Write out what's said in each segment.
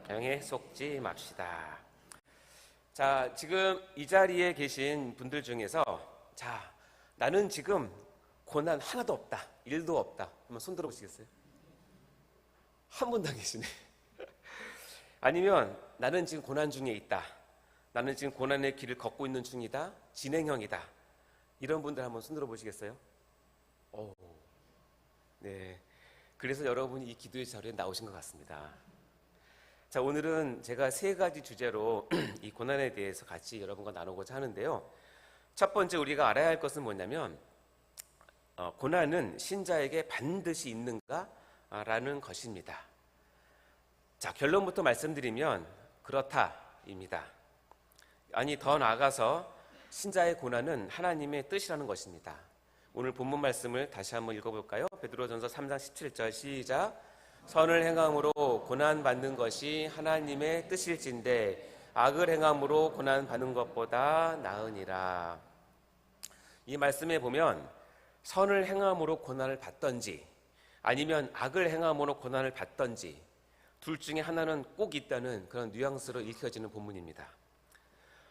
가영에 속지 맙시다. 자, 지금 이 자리에 계신 분들 중에서 자, 나는 지금 고난 하나도 없다, 일도 없다. 한번 손 들어보시겠어요? 한 분도 안 계시네. 아니면 나는 지금 고난 중에 있다. 나는 지금 고난의 길을 걷고 있는 중이다. 진행형이다. 이런 분들 한번 손 들어보시겠어요? 오, 네. 그래서 여러분이 이 기도의 자리에 나오신 것 같습니다. 자, 오늘은 제가 세 가지 주제로 이 고난에 대해서 같이 여러분과 나누고자 하는데요. 첫 번째 우리가 알아야 할 것은 뭐냐면 고난은 신자에게 반드시 있는가라는 것입니다. 자, 결론부터 말씀드리면 그렇다입니다. 아니, 더 나아가서 신자의 고난은 하나님의 뜻이라는 것입니다. 오늘 본문 말씀을 다시 한번 읽어볼까요? 베드로전서 3장 17절 시작. 선을 행함으로 고난받는 것이 하나님의 뜻일진데 악을 행함으로 고난받는 것보다 나으니라. 이 말씀에 보면 선을 행함으로 고난을 받든지 아니면 악을 행함으로 고난을 받든지 둘 중에 하나는 꼭 있다는 그런 뉘앙스로 읽혀지는 본문입니다.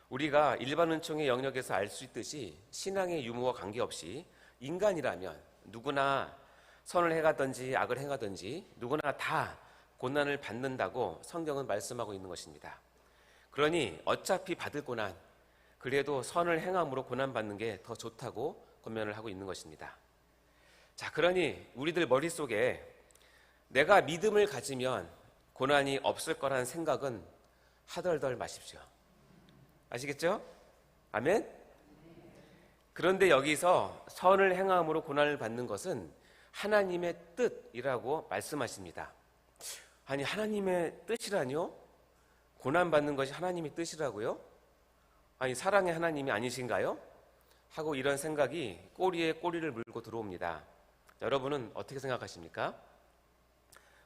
우리가 일반 은총의 영역에서 알 수 있듯이 신앙의 유무와 관계없이 인간이라면 누구나 선을 행하든지 악을 행하든지 누구나 다 고난을 받는다고 성경은 말씀하고 있는 것입니다. 그러니 어차피 받을 고난, 그래도 선을 행함으로 고난받는 게 더 좋다고 권면을 하고 있는 것입니다. 자, 그러니 우리들 머릿속에 내가 믿음을 가지면 고난이 없을 거라는 생각은 하덜덜 마십시오. 아시겠죠? 아멘? 그런데 여기서 선을 행함으로 고난을 받는 것은 하나님의 뜻이라고 말씀하십니다. 아니, 하나님의 뜻이라뇨? 고난받는 것이 하나님의 뜻이라고요? 아니, 사랑의 하나님이 아니신가요? 하고 이런 생각이 꼬리에 꼬리를 물고 들어옵니다. 여러분은 어떻게 생각하십니까?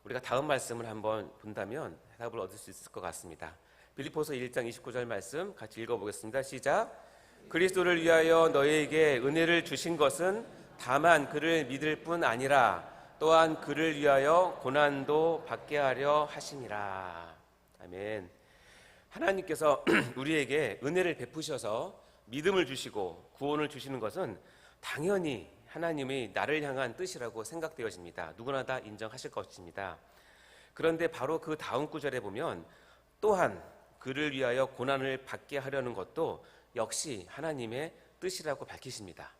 우리가 다음 말씀을 한번 본다면 해답을 얻을 수 있을 것 같습니다. 빌립보서 1장 29절 말씀 같이 읽어보겠습니다. 시작. 그리스도를 위하여 너희에게 은혜를 주신 것은 다만 그를 믿을 뿐 아니라 또한 그를 위하여 고난도 받게 하려 하심이라. 아멘. 하나님께서 우리에게 은혜를 베푸셔서 믿음을 주시고 구원을 주시는 것은 당연히 하나님의 나를 향한 뜻이라고 생각되어집니다. 누구나 다 인정하실 것입니다. 그런데 바로 그 다음 구절에 보면 또한 그를 위하여 고난을 받게 하려는 것도 역시 하나님의 뜻이라고 밝히십니다.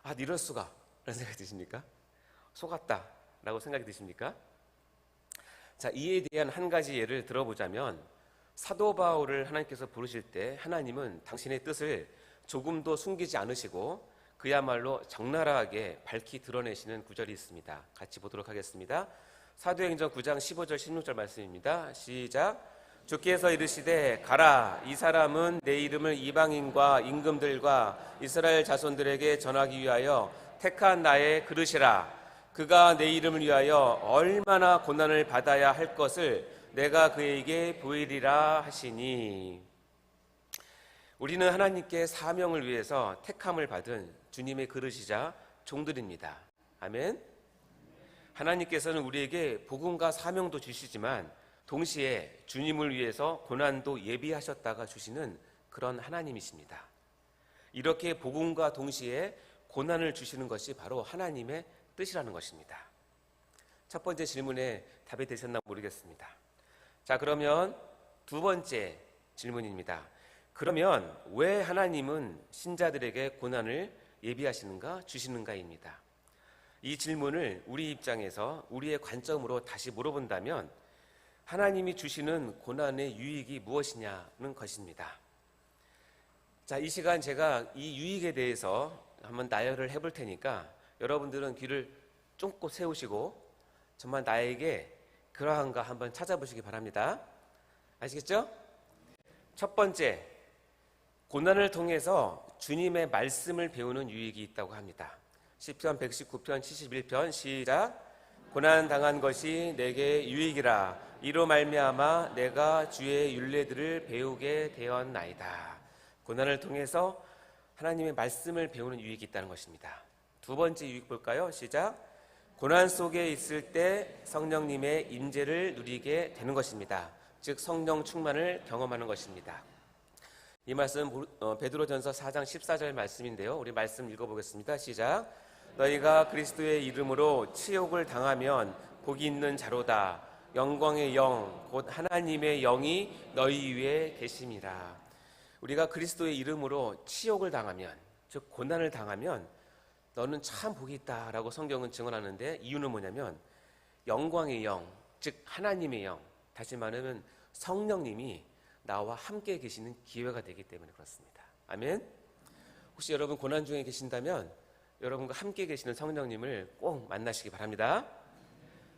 아, 이럴 수가 라는 생각이 드십니까? 속았다 라고 생각이 드십니까? 자, 이에 대한 한 가지 예를 들어보자면 사도 바울을 하나님께서 부르실 때 하나님은 당신의 뜻을 조금도 숨기지 않으시고 그야말로 적나라하게 밝히 드러내시는 구절이 있습니다. 같이 보도록 하겠습니다. 사도행전 9장 15절 16절 말씀입니다. 시작. 주께서 이르시되 가라, 이 사람은 내 이름을 이방인과 임금들과 이스라엘 자손들에게 전하기 위하여 택한 나의 그릇이라. 그가 내 이름을 위하여 얼마나 고난을 받아야 할 것을 내가 그에게 보이리라 하시니. 우리는 하나님께 사명을 위해서 택함을 받은 주님의 그릇이자 종들입니다. 아멘. 하나님께서는 우리에게 복음과 사명도 주시지만 동시에 주님을 위해서 고난도 예비하셨다가 주시는 그런 하나님이십니다. 이렇게 복음과 동시에 고난을 주시는 것이 바로 하나님의 뜻이라는 것입니다. 첫 번째 질문에 답이 되셨나 모르겠습니다. 자, 그러면 두 번째 질문입니다. 그러면 왜 하나님은 신자들에게 고난을 예비하시는가, 주시는가입니다. 이 질문을 우리 입장에서 우리의 관점으로 다시 물어본다면 하나님이 주시는 고난의 유익이 무엇이냐는 것입니다. 자, 이 시간 제가 이 유익에 대해서 한번 나열을 해볼 테니까 여러분들은 귀를 쫑긋 세우시고 정말 나에게 그러한가 한번 찾아보시기 바랍니다. 아시겠죠? 첫 번째, 고난을 통해서 주님의 말씀을 배우는 유익이 있다고 합니다. 시편 119편 71편 시작. 고난 당한 것이 내게 유익이라. 이로 말미암아 내가 주의 율례들을 배우게 되었나이다. 고난을 통해서 하나님의 말씀을 배우는 유익이 있다는 것입니다. 두 번째 유익 볼까요? 시작. 고난 속에 있을 때 성령님의 임재를 누리게 되는 것입니다. 즉 성령 충만을 경험하는 것입니다. 이 말씀 베드로전서 4장 14절 말씀인데요. 우리 말씀 읽어보겠습니다. 시작. 너희가 그리스도의 이름으로 치욕을 당하면 복이 있는 자로다. 영광의 영 곧 하나님의 영이 너희 위에 계심이라. 우리가 그리스도의 이름으로 치욕을 당하면, 즉 고난을 당하면 너는 참 복이 있다라고 성경은 증언하는데, 이유는 뭐냐면 영광의 영, 즉 하나님의 영, 다시 말하면 성령님이 나와 함께 계시는 기회가 되기 때문에 그렇습니다. 아멘. 혹시 여러분 고난 중에 계신다면 여러분과 함께 계시는 성령님을 꼭 만나시기 바랍니다.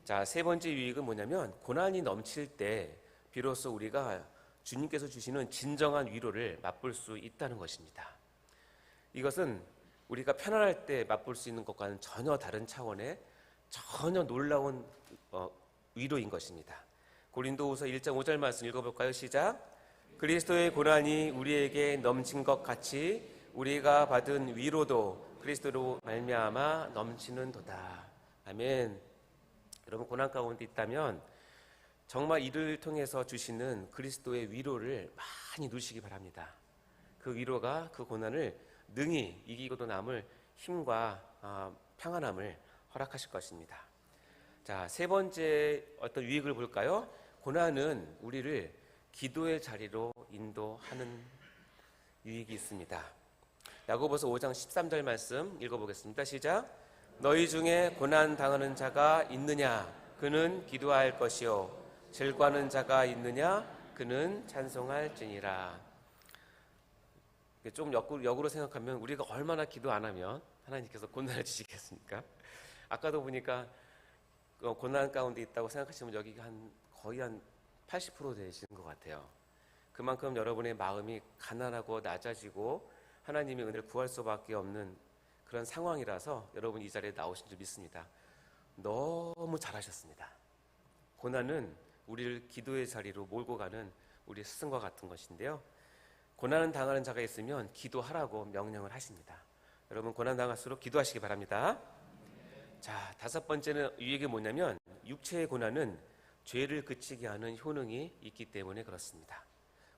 자, 세 번째 유익은 뭐냐면 고난이 넘칠 때 비로소 우리가 주님께서 주시는 진정한 위로를 맛볼 수 있다는 것입니다. 이것은 우리가 편안할 때 맛볼 수 있는 것과는 전혀 다른 차원의 전혀 놀라운 위로인 것입니다. 고린도후서 1장 5절 말씀 읽어볼까요? 시작. 그리스도의 고난이 우리에게 넘친 것 같이 우리가 받은 위로도 그리스도로 말미암아 넘치는도다. 아멘. 여러분 고난 가운데 있다면 정말 이를 통해서 주시는 그리스도의 위로를 많이 누리시기 바랍니다. 그 위로가 그 고난을 능히 이기고도 남을 힘과 평안함을 허락하실 것입니다. 자, 세 번째 어떤 유익을 볼까요? 고난은 우리를 기도의 자리로 인도하는 유익이 있습니다. 야고보서 5장 13절 말씀 읽어보겠습니다. 시작. 너희 중에 고난 당하는 자가 있느냐? 그는 기도할 것이요 즐거워하는 자가 있느냐? 그는 찬송할지니라. 좀 역으로 생각하면 우리가 얼마나 기도 안 하면 하나님께서 고난을 주시겠습니까? 아까도 보니까 고난 가운데 있다고 생각하시면 여기 거의 한 80% 되시는 것 같아요. 그만큼 여러분의 마음이 가난하고 낮아지고 하나님의 은혜를 구할 수밖에 없는 그런 상황이라서 여러분 이 자리에 나오신 줄 믿습니다. 너무 잘하셨습니다. 고난은 우리를 기도의 자리로 몰고 가는 우리의 스승과 같은 것인데요. 고난을 당하는 자가 있으면 기도하라고 명령을 하십니다. 여러분 고난 당할수록 기도하시기 바랍니다. 자, 다섯 번째는 유익이 뭐냐면 육체의 고난은 죄를 그치게 하는 효능이 있기 때문에 그렇습니다.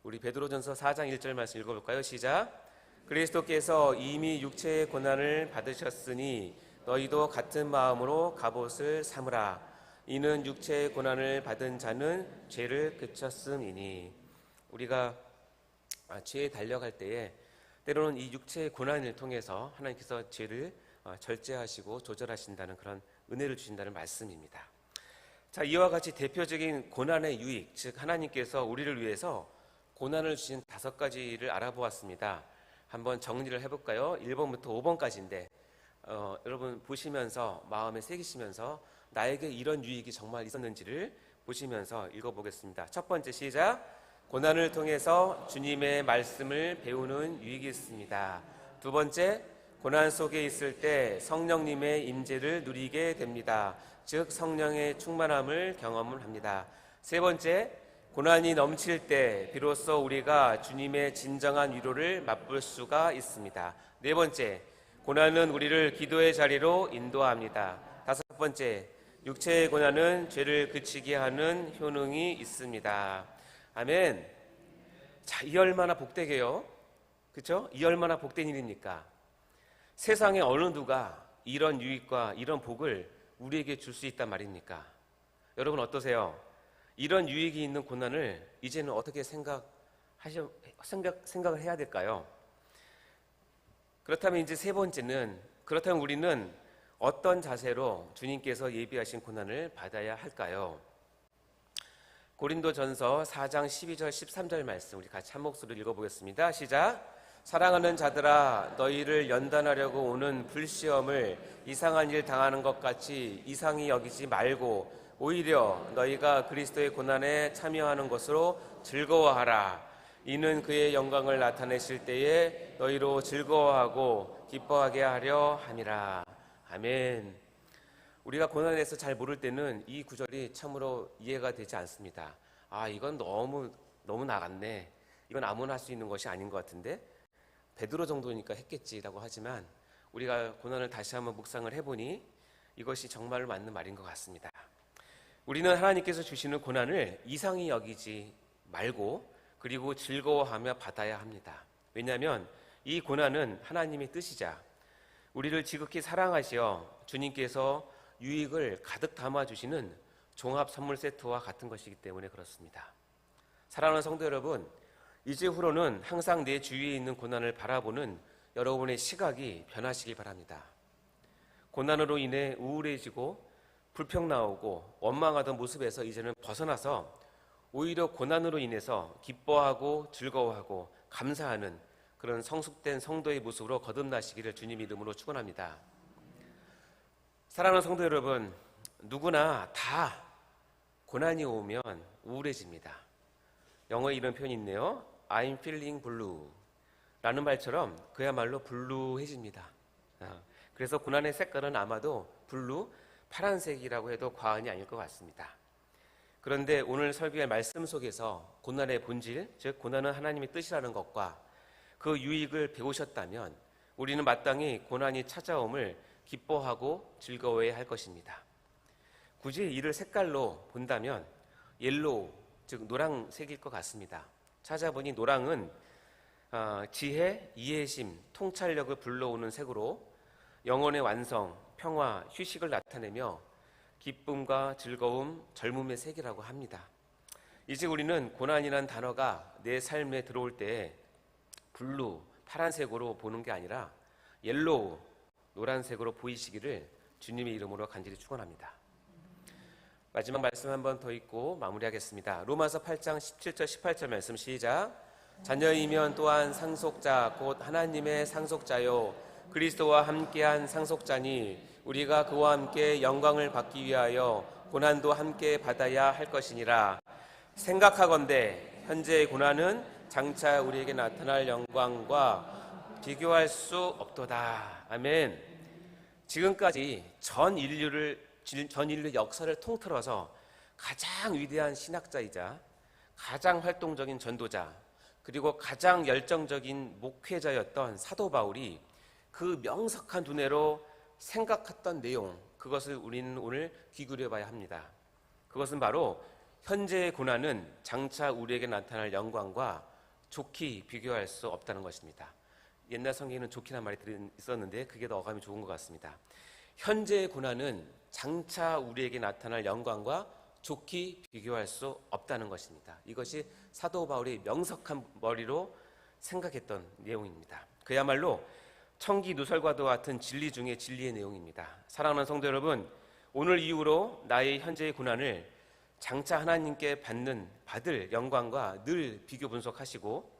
우리 베드로전서 4장 1절 말씀 읽어볼까요? 시작. 그리스도께서 이미 육체의 고난을 받으셨으니 너희도 같은 마음으로 갑옷을 삼으라. 이는 육체의 고난을 받은 자는 죄를 그쳤음이니. 우리가 죄에 달려갈 때에 때로는 이 육체의 고난을 통해서 하나님께서 죄를 절제하시고 조절하신다는 그런 은혜를 주신다는 말씀입니다. 자, 이와 같이 대표적인 고난의 유익, 즉 하나님께서 우리를 위해서 고난을 주신 5가지를 알아보았습니다. 한번 정리를 해볼까요? 1번부터 5번까지인데 여러분 보시면서 마음에 새기시면서 나에게 이런 유익이 정말 있었는지를 보시면서 읽어보겠습니다. 첫 번째 시작. 고난을 통해서 주님의 말씀을 배우는 유익이 있습니다. 두 번째, 고난 속에 있을 때 성령님의 임재를 누리게 됩니다. 즉 성령의 충만함을 경험을 합니다. 세 번째, 고난이 넘칠 때 비로소 우리가 주님의 진정한 위로를 맛볼 수가 있습니다. 네 번째, 고난은 우리를 기도의 자리로 인도합니다. 다섯 번째, 육체의 고난은 죄를 그치게 하는 효능이 있습니다. 아멘. 자, 이 얼마나 복되게요? 그렇죠? 이 얼마나 복된 일입니까? 세상에 어느 누가 이런 유익과 이런 복을 우리에게 줄 수 있단 말입니까? 여러분 어떠세요? 이런 유익이 있는 고난을 이제는 어떻게 생각을 해야 될까요? 그렇다면 이제 세 번째는, 그렇다면 우리는 어떤 자세로 주님께서 예비하신 고난을 받아야 할까요? 고린도전서 4장 12절 13절 말씀 우리 같이 한 목소리로 읽어보겠습니다. 시작. 사랑하는 자들아, 너희를 연단하려고 오는 불시험을 이상한 일 당하는 것 같이 이상히 여기지 말고 오히려 너희가 그리스도의 고난에 참여하는 것으로 즐거워하라. 이는 그의 영광을 나타내실 때에 너희로 즐거워하고 기뻐하게 하려 함이라. 아멘. 우리가 고난에 대해서 잘 모를 때는 이 구절이 참으로 이해가 되지 않습니다. 이건 너무 나갔네. 이건 아무나 할 수 있는 것이 아닌 것 같은데 베드로 정도니까 했겠지라고 하지만 우리가 고난을 다시 한번 묵상을 해보니 이것이 정말 맞는 말인 것 같습니다. 우리는 하나님께서 주시는 고난을 이상히 여기지 말고 그리고 즐거워하며 받아야 합니다. 왜냐하면 이 고난은 하나님의 뜻이자 우리를 지극히 사랑하시어 주님께서 유익을 가득 담아주시는 종합 선물 세트와 같은 것이기 때문에 그렇습니다. 사랑하는 성도 여러분, 이제후로는 항상 내 주위에 있는 고난을 바라보는 여러분의 시각이 변하시길 바랍니다. 고난으로 인해 우울해지고 불평나오고 원망하던 모습에서 이제는 벗어나서 오히려 고난으로 인해서 기뻐하고 즐거워하고 감사하는 그런 성숙된 성도의 모습으로 거듭나시기를 주님 이름으로 축원합니다. 사랑하는 성도 여러분, 누구나 다 고난이 오면 우울해집니다. 영어에 이런 표현이 있네요. I'm feeling blue 라는 말처럼 그야말로 블루해집니다. 그래서 고난의 색깔은 아마도 블루, 파란색이라고 해도 과언이 아닐 것 같습니다. 그런데 오늘 설교의 말씀 속에서 고난의 본질, 즉 고난은 하나님의 뜻이라는 것과 그 유익을 배우셨다면 우리는 마땅히 고난이 찾아옴을 기뻐하고 즐거워해야 할 것입니다. 굳이 이를 색깔로 본다면 옐로우, 즉 노란색일 것 같습니다. 찾아보니 노랑은 지혜, 이해심, 통찰력을 불러오는 색으로 영혼의 완성, 평화, 휴식을 나타내며 기쁨과 즐거움, 젊음의 색이라고 합니다. 이제 우리는 고난이란 단어가 내 삶에 들어올 때 블루, 파란색으로 보는 게 아니라 옐로우, 노란색으로 보이시기를 주님의 이름으로 간절히 축원합니다. 마지막 말씀 한 번 더 읽고 마무리하겠습니다. 로마서 8장 17절 18절 말씀 시작. 자녀이면 또한 상속자 곧 하나님의 상속자요 그리스도와 함께한 상속자니 우리가 그와 함께 영광을 받기 위하여 고난도 함께 받아야 할 것이니라. 생각하건대 현재의 고난은 장차 우리에게 나타날 영광과 비교할 수 없도다. 아멘. 지금까지 전 인류 역사를 통틀어서 가장 위대한 신학자이자 가장 활동적인 전도자 그리고 가장 열정적인 목회자였던 사도 바울이 그 명석한 두뇌로 생각했던 내용, 그것을 우리는 오늘 귀기울여 봐야 합니다. 그것은 바로 현재의 고난은 장차 우리에게 나타날 영광과 좋게 비교할 수 없다는 것입니다. 옛날 성경에는 좋기란 말이 있었는데 그게 더 어감이 좋은 것 같습니다. 현재의 고난은 장차 우리에게 나타날 영광과 좋게 비교할 수 없다는 것입니다. 이것이 사도 바울이 명석한 머리로 생각했던 내용입니다. 그야말로 청기 누설과도 같은 진리 중에 진리의 내용입니다. 사랑하는 성도 여러분, 오늘 이후로 나의 현재의 고난을 장차 하나님께 받을 영광과 늘 비교 분석하시고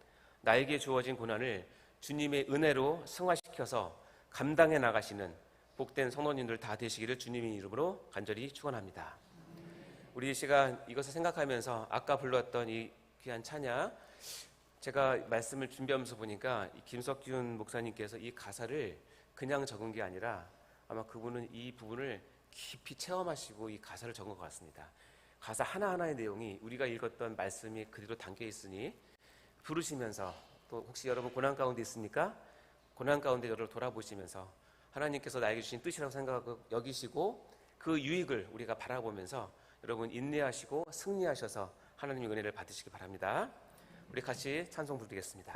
나에게 주어진 고난을 주님의 은혜로 승화시켜서 감당해 나가시는 복된 성도님들 다 되시기를 주님의 이름으로 간절히 축원합니다. 우리 이 시간 이것을 생각하면서 아까 불렀던 이 귀한 찬양, 제가 말씀을 준비하면서 보니까 김석균 목사님께서 이 가사를 그냥 적은 게 아니라 아마 그분은 이 부분을 깊이 체험하시고 이 가사를 적은 것 같습니다. 가사 하나하나의 내용이 우리가 읽었던 말씀이 그대로 담겨 있으니 부르시면서, 또 혹시 여러분 고난 가운데 있습니까? 고난 가운데 여러분 돌아보시면서 하나님께서 나에게 주신 뜻이라고 생각하고 여기시고 그 유익을 우리가 바라보면서 여러분 인내하시고 승리하셔서 하나님의 은혜를 받으시기 바랍니다. 우리 같이 찬송 부르겠습니다.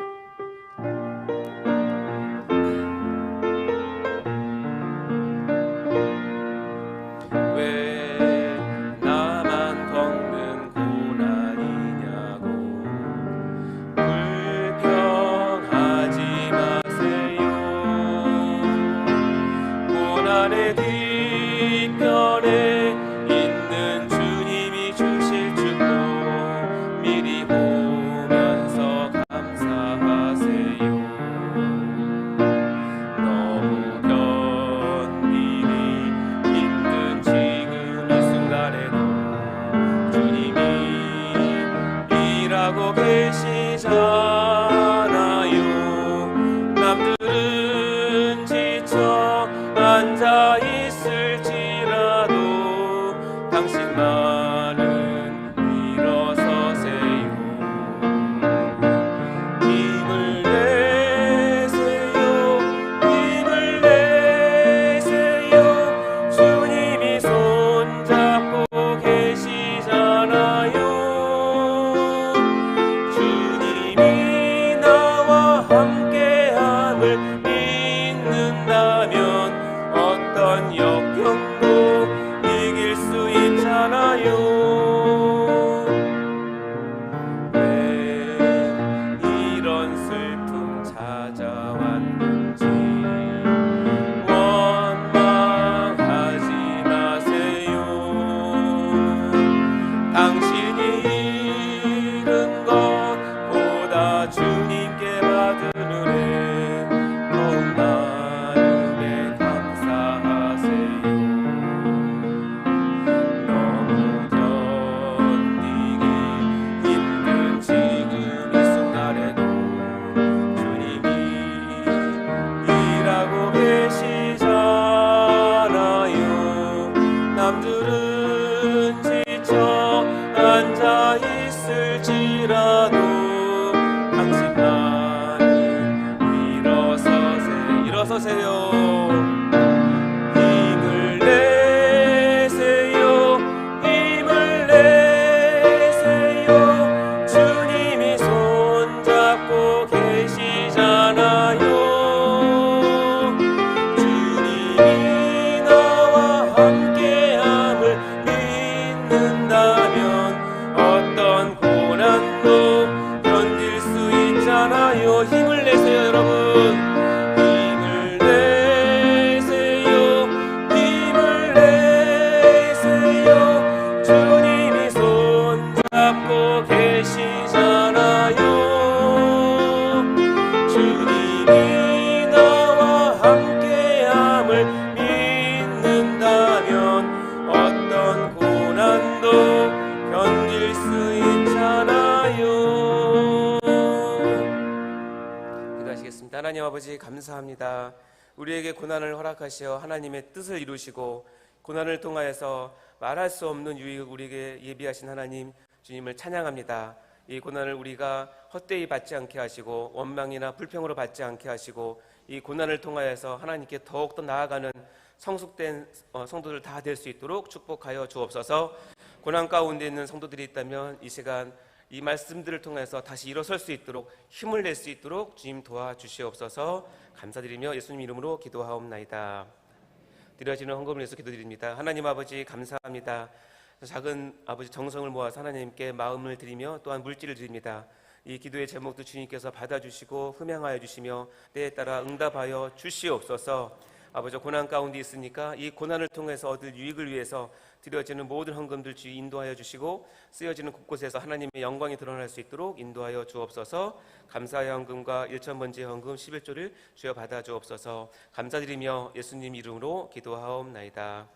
왜 나만 겪는 고난이냐고 불평하지 마세요. 고난의 뒤편에 있는 주님이 주실 줄로 미리 보면서 감사하세요. 너무 견디기 힘든 지금 이 순간에도 주님이 일하고 계시잖아요. 남들은 지쳐 앉아 있을지라도 당신만은 일어서세요. 힘을 내세요. 힘을 내세요. 주님 할지라도 당신만이 일어서세요. 힘을 내세요. 힘을 내세요. 주님이 손잡고 계시잖아요. 주님이 나와 함께함을 믿는다면 어떤 고난도 견딜 수 있잖아요. 힘을 내세요, 여러분. 힘을 내세요. 힘을 내세요. 주님이 손잡고 계시잖아요. 주님이 나와 함께함을 믿는다면 어떤 고난도 견딜 수 있잖아요. 기도하시겠습니다. 하나님 아버지 감사합니다. 우리에게 고난을 허락하시어 하나님의 뜻을 이루시고 고난을 통하여서 말할 수 없는 유익을 우리에게 예비하신 하나님 주님을 찬양합니다. 이 고난을 우리가 헛되이 받지 않게 하시고 원망이나 불평으로 받지 않게 하시고 이 고난을 통하여서 하나님께 더욱더 나아가는 성숙된 성도들 다 될 수 있도록 축복하여 주옵소서. 고난 가운데 있는 성도들이 있다면 이 시간 이 말씀들을 통해서 다시 일어설 수 있도록 힘을 낼 수 있도록 주님 도와주시옵소서. 감사드리며 예수님 이름으로 기도하옵나이다. 드려지는 헌금을 위해서 기도드립니다. 하나님 아버지 감사합니다. 작은 아버지 정성을 모아서 하나님께 마음을 드리며 또한 물질을 드립니다. 이 기도의 제목도 주님께서 받아주시고 흠양하여 주시며 때에 따라 응답하여 주시옵소서. 아버지 고난 가운데 있으니까 이 고난을 통해서 얻을 유익을 위해서 드려지는 모든 헌금들 주여 인도하여 주시고 쓰여지는 곳곳에서 하나님의 영광이 드러날 수 있도록 인도하여 주옵소서. 감사의 헌금과 1,000번째 헌금 11조를 주여 받아 주옵소서. 감사드리며 예수님 이름으로 기도하옵나이다.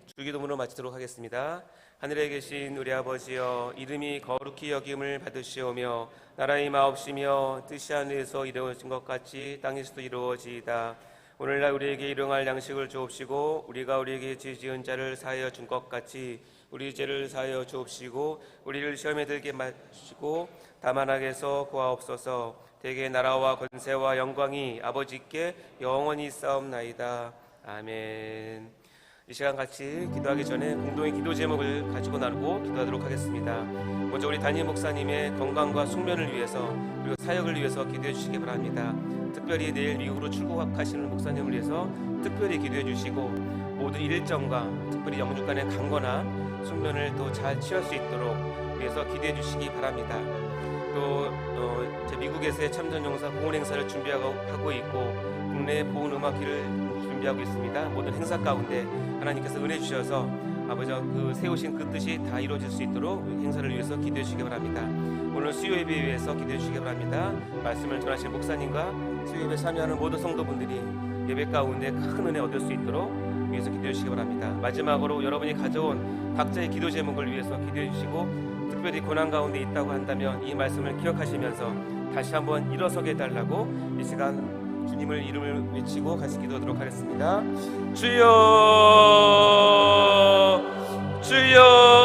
주기도문으로 마치도록 하겠습니다. 하늘에 계신 우리 아버지여, 이름이 거룩히 여김을 받으시오며 나라의 마옵시며 뜻이 하늘에서 이루어진 것 같이 땅에서도 이루어지이다. 오늘날 우리에게 일용할 양식을 주옵시고 우리가 우리에게 죄 지은 자를 사하여 준 것 같이 우리 죄를 사하여 주옵시고 우리를 시험에 들게 마시고 다만 악에서 구하옵소서. 대개 나라와 권세와 영광이 아버지께 영원히 싸움나이다. 아멘. 이 시간 같이 기도하기 전에 공동의 기도 제목을 가지고 나누고 기도하도록 하겠습니다. 먼저 우리 담임 목사님의 건강과 숙면을 위해서 그리고 사역을 위해서 기도해 주시기 바랍니다. 특별히 내일 미국으로 출국하시는 목사님을 위해서 특별히 기도해 주시고 모든 일정과 특별히 영육간의 강건한 숙면을 또 잘 취할 수 있도록 위해서 기도해 주시기 바랍니다. 또 제 미국에서의 참전용사 공헌 행사를 준비하고 있고 국내 보훈 음악회를 준비하고 있습니다. 모든 행사 가운데 하나님께서 은혜 주셔서 아버지 그 세우신 그 뜻이 다 이루어질 수 있도록 행사를 위해서 기도해 주시기 바랍니다. 오늘 수요 예배에 위해서 기도해 주시기 바랍니다. 말씀을 전하실 목사님과 수요 예배 참여하는 모든 성도분들이 예배 가운데 큰 은혜 얻을 수 있도록 위해서 기도해 주시기 바랍니다. 마지막으로 여러분이 가져온 각자의 기도 제목을 위해서 기도해 주시고 특별히 고난 가운데 있다고 한다면 이 말씀을 기억하시면서 다시 한번 일어서게 해달라고 이 시간 주님을 이름을 외치고 같이 기도하도록 하겠습니다. 주여, 주여.